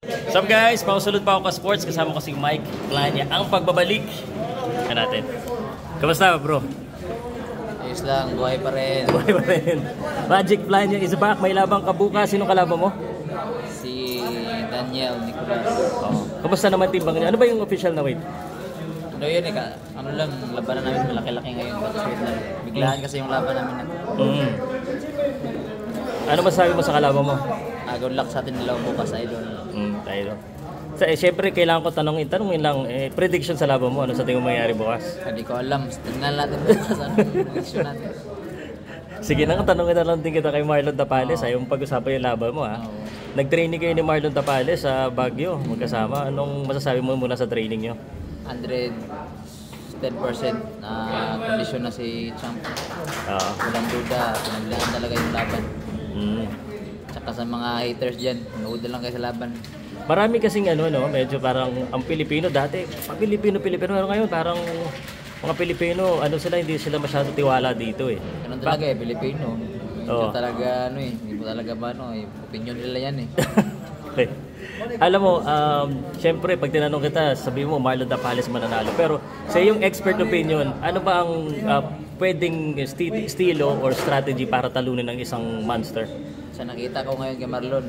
What's up guys? Pausulod pa ako ka sports. Kasama ko si Mike Plania. Ang pagbabalik natin. Kamusta bro? Ayos lang, buhay pa rin. Buhay pa rin. Magic Plania is back. May labang ka bukas. Sinong kalaban mo? Si Daniel Nicolas. Oh. Kamusta naman timbang niya? Ano ba yung official na weight? Ano yun eh, ano lang, labanan namin malaki-laki ngayon. Biglaan kasi yung laban namin. Ano masabi mo sa kalaban mo? Good luck sa atin nila bukas, idol. Tayo. Siyempre, kailangan ko tanongin lang, prediction sa laban mo. Ano sa tingin mo mangyayari bukas? Hindi ko alam. Tingnan natin bukas. Ano prediction natin? Sige na, tanongin na lang din kita kay Marlon Tapales. Ayaw mong pag-usapan yung laban mo ha. Nag-training kayo ni Marlon Tapales sa Baguio, magkasama. Anong masasabi mo muna sa training nyo? 110% na kondisyon na si Champ. Walang duda, pinaglaan talaga yung laban. Tsaka sa mga haters dyan, manood lang kayo sa laban. Marami kasing medyo parang ang Pilipino dati, Pilipino pero ngayon parang mga Pilipino, hindi sila masyado tiwala dito eh. Ganun talaga Pilipino. Hindi talaga hindi mo talaga opinion nila yan eh. Okay. Alam mo, syempre pag tinanong kita, sabi mo Marlon Tapales mananalo. Pero sa iyong expert opinion, ano ba ang pwedeng estilo or strategy para talunin ng isang monster? Sa nakita ko ngayon kay Marlon,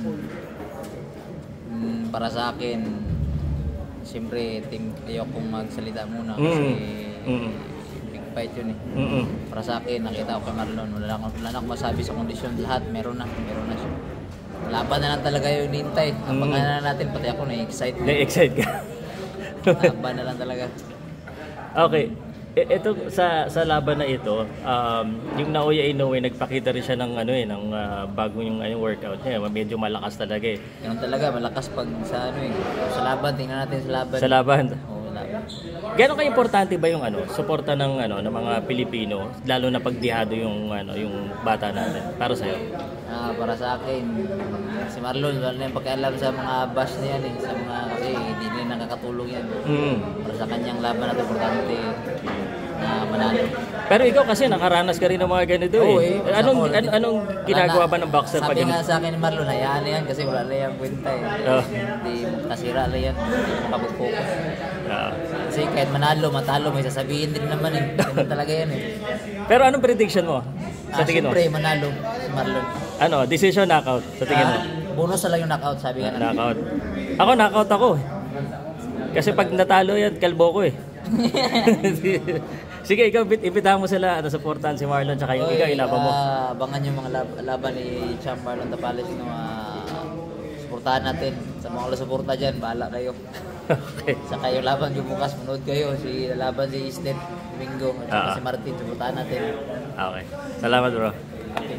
para sa akin, siyempre ayokong magsalita muna kasi big fight yun eh. Para sa akin, nakita ko kay Marlon, wala na akong masabi sa kondisyon, lahat meron na siya. Laban na lang talaga yung nintay. Ang pagkana natin, pati ako na-excite. Na-excite ka? Laban na lang talaga. Okay. Ito sa laban na ito, yung Naoya Inoue nagpakita rin siya ng bago yung workout niya. Medyo malakas talaga eh. Ganun talaga, malakas pag sa sa laban, tingnan natin sa laban. Sa laban. Oo, laban. Gano'n ka-importante ba yung suporta ng ng mga Pilipino, lalo na pagdihado yung bata natin para sa iyo? Para sa akin, si Marlon wala na yung pakialam sa mga bash na yan sa mga kasi hindi nila nakakatulong yan. Para sa kanyang laban na importante na manalo. Pero ikaw kasi nakaranas ka rin ng mga ganito eh. Anong ginagawa ba ng boxer pag sabi nga sa akin ni Marlon, hayaan na yan kasi wala na yung kwenta eh. Hindi kasira na yan, hindi makapag-focus. Kasi kahit matalo, may sasabihin din naman eh. Ganun talaga yan eh. Pero anong prediction mo? Sa tingin mo? Siyempre, manalo si Marlon. Decision knockout sa tingin mo? Bonus na lang yung knockout, sabi nga natin. Knockout. Ako, knockout ako eh. Kasi pag natalo yan, kalbo ko eh. Sige, ikaw, imbitahan mo sila at supportan si Marlon tsaka yung ikaw, ilaban mo. Abangan yung mga laban ni Champ Marlon Tapales. Supportahan natin. Sa mga suporta dyan, bahala kayo. Okay. Saka yung laban yung bukas, manood kayo. Laban si Steph Domingo at si Martin, supportahan natin. Okay. Salamat bro. Okay.